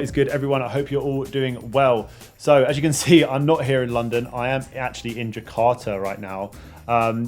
is good, everyone? I hope you're all doing well. So as you can see, I'm not here in London. I am actually in Jakarta right now.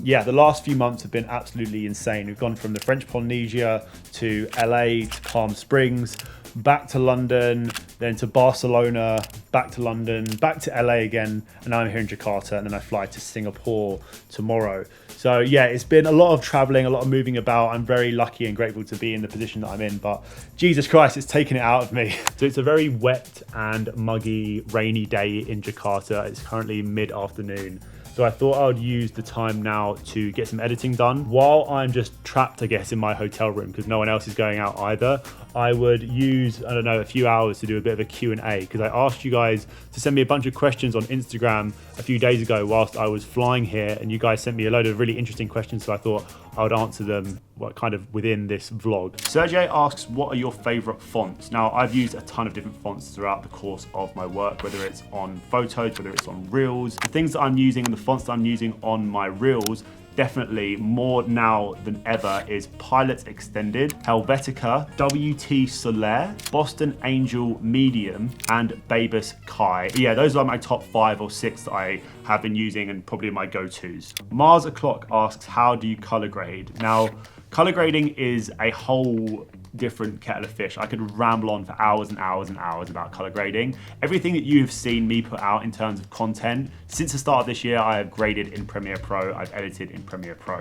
Yeah, the last few months have been absolutely insane. We've gone from the French Polynesia to LA to Palm Springs, back to London, then to Barcelona, back to London, back to LA again, and now I'm here in Jakarta, and then I fly to Singapore tomorrow. So yeah, it's been a lot of traveling, a lot of moving about. I'm very lucky and grateful to be in the position that I'm in, but Jesus Christ, it's taken it out of me. So it's a very wet and muggy, rainy day in Jakarta. It's currently mid-afternoon. So I thought I would use the time now to get some editing done while I'm just trapped, I guess, in my hotel room because no one else is going out either. I would use, I don't know, a few hours to do a bit of a Q&A because I asked you guys to send me a bunch of questions on Instagram a few days ago whilst I was flying here, and you guys sent me a load of really interesting questions, so I thought I would answer them kind of within this vlog. Sergey asks, what are your favorite fonts? Now, I've used a ton of different fonts throughout the course of my work, whether it's on photos, whether it's on reels. The things that I'm using and the fonts that I'm using on my reels, definitely more now than ever, is Pilot Extended, Helvetica, WT Solaire, Boston Angel Medium, and Babus Kai. Yeah, those are my top 5 or 6 that I have been using and probably my go-tos. Mars O'Clock asks, how do you color grade? Now, color grading is a whole different kettle of fish. I could ramble on for hours and hours and hours about color grading. Everything that you have seen me put out in terms of content, since the start of this year, I have graded in Premiere Pro, I've edited in Premiere Pro.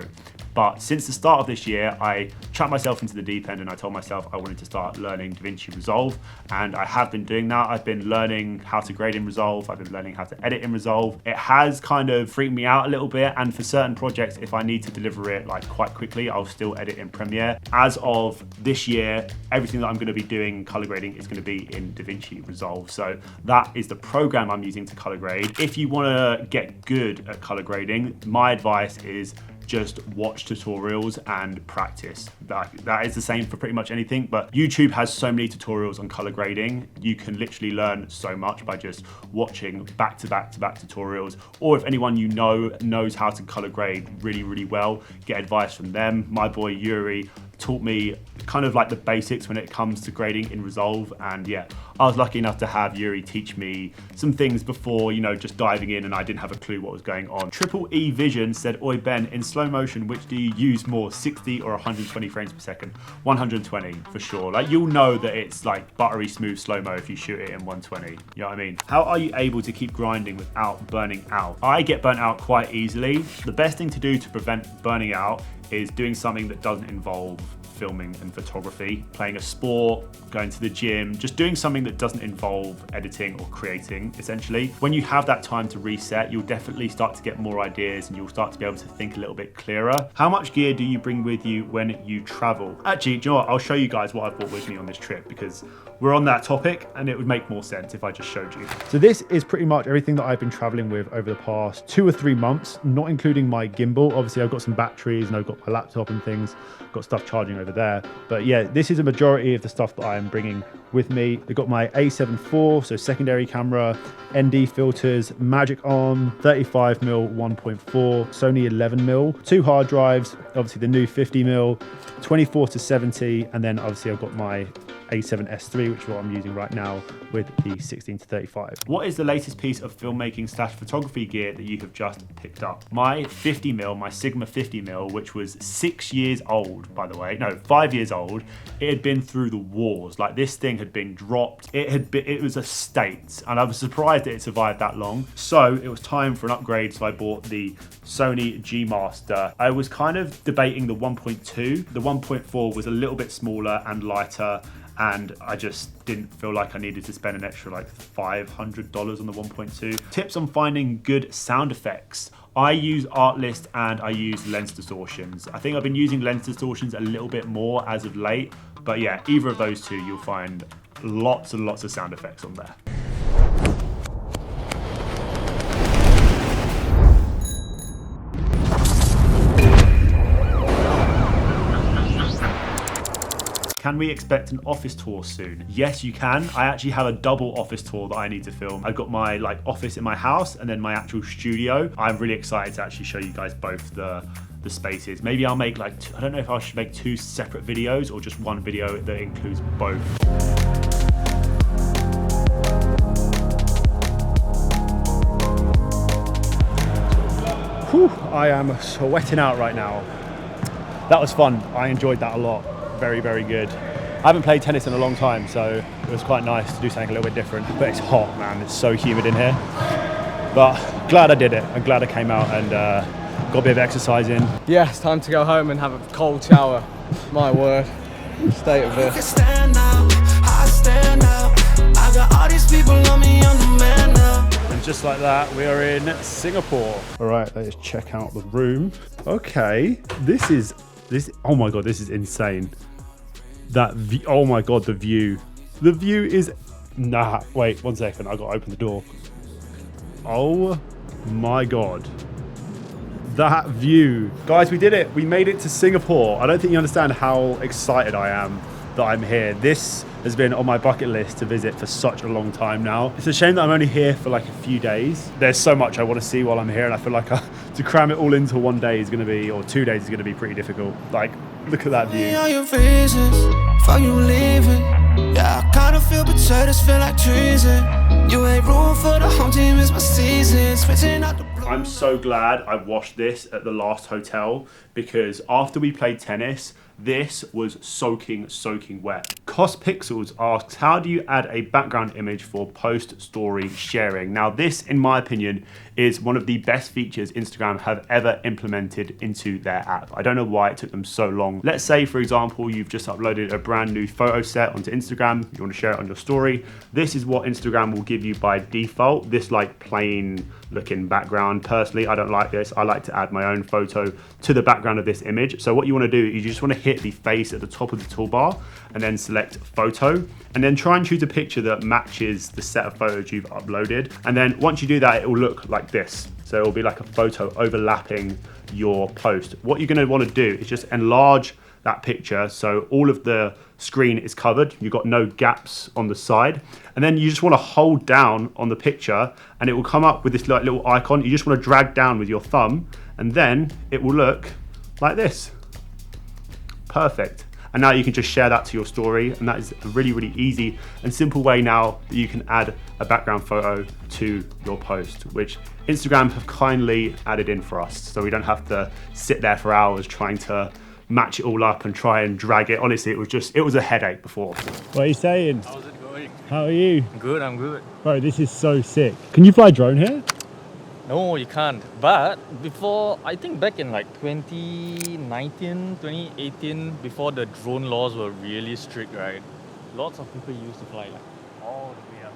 But since the start of this year, I chucked myself into the deep end and I told myself I wanted to start learning DaVinci Resolve, and I have been doing that. I've been learning how to grade in Resolve, I've been learning how to edit in Resolve. It has kind of freaked me out a little bit, and for certain projects, if I need to deliver it like quite quickly, I'll still edit in Premiere. As of this year, everything that I'm going to be doing color grading is going to be in DaVinci Resolve. So that is the program I'm using to color grade. If you want to get good at color grading, my advice is just watch tutorials and practice. That is the same for pretty much anything, but YouTube has so many tutorials on color grading. You can literally learn so much by just watching back to back tutorials, or if anyone you know knows how to color grade really, really well, get advice from them. My boy Yuri taught me kind of like the basics when it comes to grading in Resolve, and yeah, I was lucky enough to have Yuri teach me some things before, you know, just diving in and I didn't have a clue what was going on. Triple E Vision said, oi Ben, in slow motion, which do you use more, 60 or 120 frames per second? 120 for sure. Like, you'll know that it's like buttery smooth slow-mo if you shoot it in 120, you know what I mean? How are you able to keep grinding without burning out? I get burnt out quite easily. The best thing to do to prevent burning out is doing something that doesn't involve filming and photography, playing a sport, going to the gym, just doing something that doesn't involve editing or creating, essentially. When you have that time to reset, you'll definitely start to get more ideas and you'll start to be able to think a little bit clearer. How much gear do you bring with you when you travel? Actually, do you know what? I'll show you guys what I brought with me on this trip because we're on that topic and it would make more sense if I just showed you. So this is pretty much everything that I've been traveling with over the past 2 or 3 months, not including my gimbal. Obviously, I've got some batteries and I've got my laptop and things, got stuff charging over there. But yeah, this is a majority of the stuff that I am bringing with me. I've got my A7 IV, so secondary camera, ND filters, Magic Arm, 35mm 1.4, Sony 11mm, 2 hard drives, obviously the new 50mm, 24-70, and then obviously I've got my A7S III, which is what I'm using right now with the 16-35. What is the latest piece of filmmaking / photography gear that you have just picked up? My 50mm, my Sigma 50mm, which was 6 years old, by the way, no, 5 years old. It had been through the wars. Like, this thing had been dropped. It was a state, and I was surprised that it survived that long. So it was time for an upgrade, so I bought the Sony G Master. I was kind of debating the 1.2. The 1.4 was a little bit smaller and lighter, and I just didn't feel like I needed to spend an extra like $500 on the 1.2. Tips on finding good sound effects. I use Artlist and I use lens distortions. I think I've been using lens distortions a little bit more as of late, but yeah, either of those two, you'll find lots and lots of sound effects on there. Can we expect an office tour soon? Yes, you can. I actually have a double office tour that I need to film. I've got my office in my house and then my actual studio. I'm really excited to actually show you guys both the spaces. Maybe I'll make I don't know if I should make 2 separate videos or just one video that includes both. Whew, I am sweating out right now. That was fun. I enjoyed that a lot. Very, very good. I haven't played tennis in a long time, so it was quite nice to do something a little bit different. But it's hot, man. It's so humid in here. But glad I did it. I'm glad I came out and got a bit of exercise in. Yeah, it's time to go home and have a cold shower. My word. State of it. I got all these people on me, I'm the man now. And just like that, we are in Singapore. All right, let's check out the room. Okay, this. Oh my god, this is insane. That view. Oh my god, the view. The view is. Nah, wait 1 second. I gotta open the door. Oh my god. That view. Guys, we did it. We made it to Singapore. I don't think you understand how excited I am that I'm here. This has been on my bucket list to visit for such a long time now. It's a shame that I'm only here for like a few days. There's so much I want to see while I'm here, and I feel like to cram it all into 1 day is going to be, or 2 days is going to be pretty difficult. Like, look at that view. All your reasons for you leaving. Yeah, I kind of feel betrayed, this feel like treason. You ain't room for the home team, it's my season. Switching out the I'm so glad I washed this at the last hotel, because after we played tennis, this was soaking wet. Cost Pixels asks, how do you add a background image for post story sharing? Now this, in my opinion, is one of the best features Instagram have ever implemented into their app. I don't know why it took them so long. Let's say, for example, you've just uploaded a brand new photo set onto Instagram, you want to share it on your story. This is what Instagram will give you by default, this like plain looking background. Personally, I don't like this. I like to add my own photo to the background of this image. So what you want to do is you just want to hit the face at the top of the toolbar and then select photo, and then try and choose a picture that matches the set of photos you've uploaded. And then once you do that, it will look like this. So it will be like a photo overlapping your post. What you're going to want to do is just enlarge that picture so all of the screen is covered. You've got no gaps on the side. And then you just want to hold down on the picture and it will come up with this like little icon. You just want to drag down with your thumb and then it will look like this. Perfect. And now you can just share that to your story, and that is a really, really easy and simple way now that you can add a background photo to your post, which Instagram have kindly added in for us, so we don't have to sit there for hours trying to match it all up and try and drag it. Honestly, it was a headache before. What are you saying? How's it going? How are you? Good, I'm good. Bro, this is so sick. Can you fly drone here? No, you can't. But before, I think back in like 2019, 2018, before the drone laws were really strict, right? Lots of people used to fly like all the way up.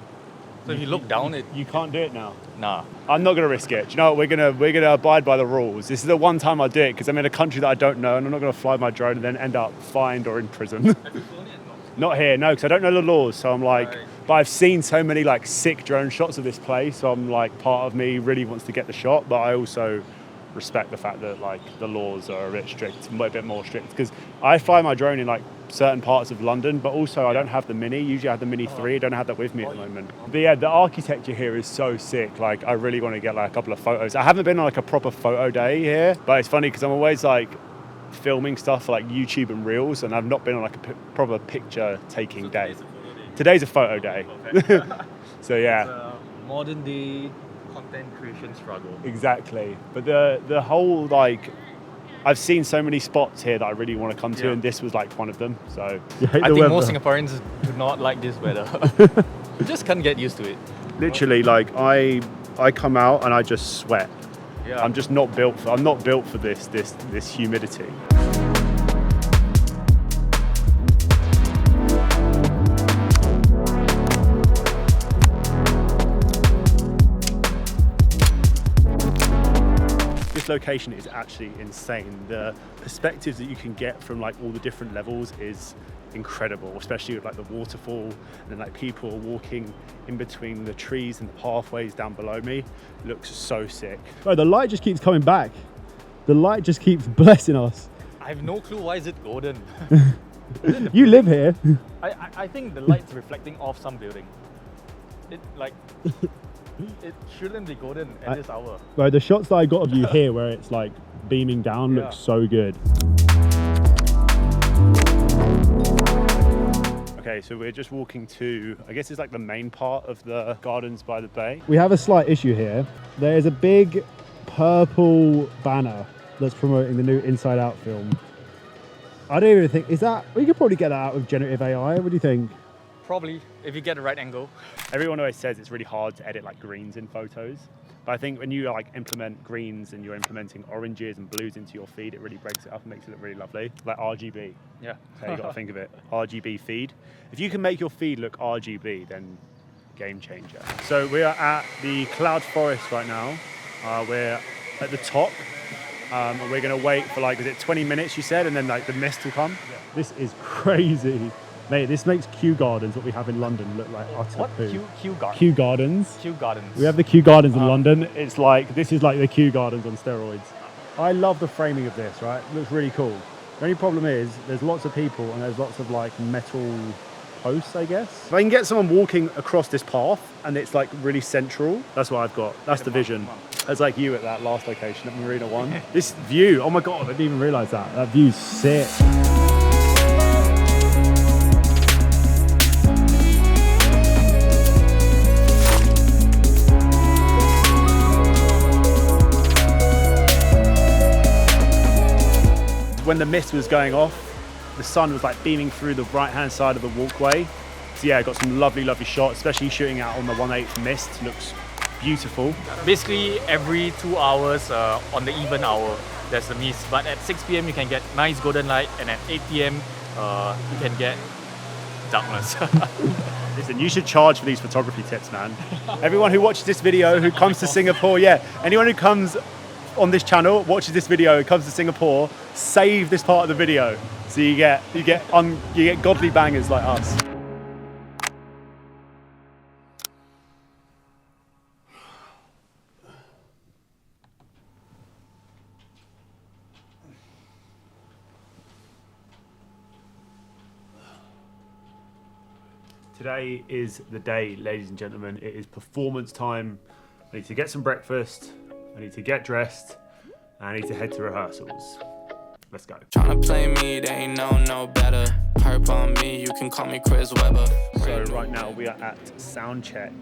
So if you look down, You can't do it now. nah. I'm not gonna risk it. Do you know what? We're gonna abide by the rules. This is the one time I do it because I'm in a country that I don't know, and I'm not gonna fly my drone and then end up fined or in prison. Have you flown it? No. Not here, no, because I don't know the laws. So I'm like, Right. but I've seen so many like sick drone shots of this place. So I'm like, part of me really wants to get the shot, but I also respect the fact that like the laws are a bit strict, a bit more strict. Because I fly my drone in like certain parts of London, but also I don't have the Mini. Usually I have the Mini 3. I don't have that with me at the moment. But yeah, the architecture here is so sick. Like I really want to get like a couple of photos. I haven't been on like a proper photo day here, but it's funny because I'm always like filming stuff for like YouTube and Reels, and I've not been on like a proper picture taking day. Today's a photo day. So yeah. Modern day content creation struggle. Exactly. But the whole like, I've seen so many spots here that I really want to come to, and this was like one of them. So I think most Singaporeans do not like this weather. You just can't get used to it. literally like I come out and I just sweat. Yeah. I'm just not built for this humidity. This location is actually insane. The perspectives that you can get from like all the different levels is incredible, especially with like the waterfall and like people walking in between the trees and the pathways down below me. It looks so sick. Bro, the light just keeps coming back. The light just keeps blessing us. I have no clue why is it golden. You live here. I think the light's reflecting off some building. It like it shouldn't be golden at this hour. Bro, the shots that I got of you here where it's like beaming down look so good. Okay, so we're just walking to, I guess it's like the main part of the Gardens by the Bay. We have a slight issue here. There is a big purple banner that's promoting the new Inside Out film. I don't even think, is that, we could probably get that out with generative AI. What do you think? Probably, if you get the right angle. Everyone always says it's really hard to edit like greens in photos. But I think when you like implement greens and you're implementing oranges and blues into your feed, it really breaks it up and makes it look really lovely. Like RGB. Yeah. So you got to think of it. RGB feed. If you can make your feed look RGB, then game changer. So we are at the Cloud Forest right now. We're at the top. And we're going to wait for like, is it 20 minutes you said? And then like the mist will come. Yeah. This is crazy. Mate, this makes Kew Gardens, what we have in London, look like utter What? poo. Kew Gardens? Kew Gardens. Kew Gardens. We have the Kew Gardens in London. It's like, this is like the Kew Gardens on steroids. I love the framing of this, right? It looks really cool. The only problem is there's lots of people and there's lots of like metal posts, I guess. If I can get someone walking across this path and it's like really central, that's what I've got. That's the vision. It's like you at that last location at Marina One. This view, oh my God, I didn't even realize that. That view's sick. When the mist was going off, the sun was like beaming through the right-hand side of the walkway. So yeah, I got some lovely, lovely shots, especially shooting out on the 1/8 mist. Looks beautiful. Basically, every 2 hours on the even hour, there's the mist. But at 6 p.m. you can get nice golden light, and at 8 p.m. You can get darkness. Listen, you should charge for these photography tips, man. Everyone who watches this video, who comes to Singapore, yeah, anyone who comes on this channel, watches this video, who comes to Singapore, save this part of the video, so you get godly bangers like us. Today is the day, ladies and gentlemen. It is performance time. I need to get some breakfast. I need to get dressed. And I need to head to rehearsals. Let's go. Tryna play me, they ain't no better. Herp on me, you can call me Chris Webber. So right now we are at soundcheck,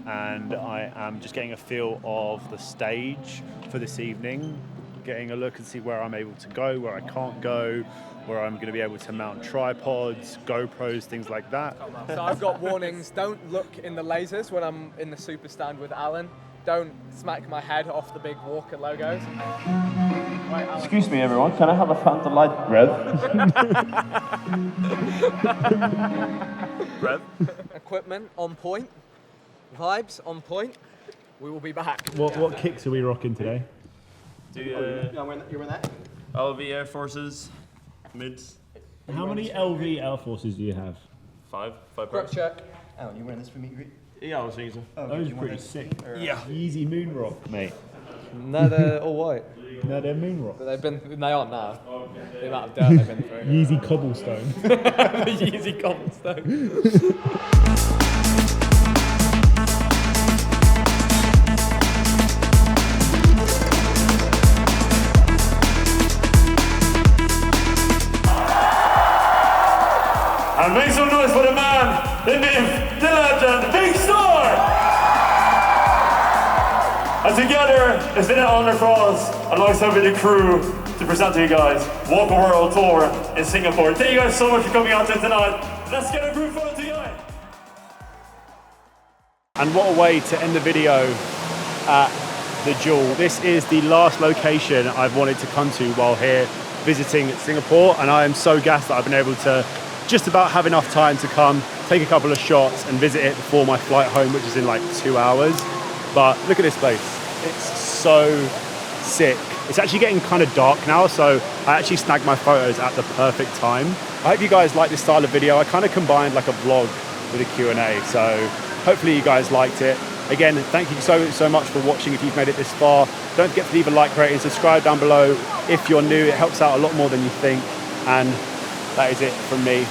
and I am just getting a feel of the stage for this evening, getting a look and see where I'm able to go, where I can't go, where I'm going to be able to mount tripods, GoPros, things like that. So I've got warnings. Don't look in the lasers when I'm in the super stand with Alan. Don't smack my head off the big Walker logos. Right, Alan. Excuse me, everyone. Can I have a Phantom Light, Rev? Rev? Equipment on point. Vibes on point. We will be back. What kicks are we rocking today? You're wearing that? LV Air Forces, mids. How many LV Air Forces do you have? Five Grip pairs. check. Alan, you wearing this for meet and greet? Yeah, I was thinking so. Those are pretty sick. Yeah. Yeezy Moonrock, mate. No, they're all white. No, they're Moonrock. They aren't now. The amount of dirt they've been through. Yeezy Cobblestone. The Yeezy cobblestone. And make some noise for the man, the myth, the legend, Big Star! And together, it's been an honor for us, alongside with the crew, to present to you guys Walk a World Tour in Singapore. Thank you guys so much for coming out here tonight. Let's get a group photo together. And what a way to end the video at the Jewel. This is the last location I've wanted to come to while here visiting Singapore, and I am so gassed that I've been able to just about have enough time to come, take a couple of shots and visit it before my flight home, which is in like 2 hours. But look at this place. It's so sick. It's actually getting kind of dark now, so I actually snagged my photos at the perfect time. I hope you guys like this style of video. I kind of combined like a vlog with a Q&A, so hopefully you guys liked it. Again, thank you so much for watching. If you've made it this far, don't forget to leave a like, rate and subscribe down below. If you're new, it helps out a lot more than you think. And that is it from me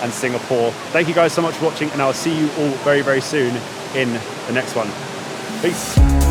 and Singapore. Thank you guys so much for watching, and I'll see you all very, very soon in the next one. Peace.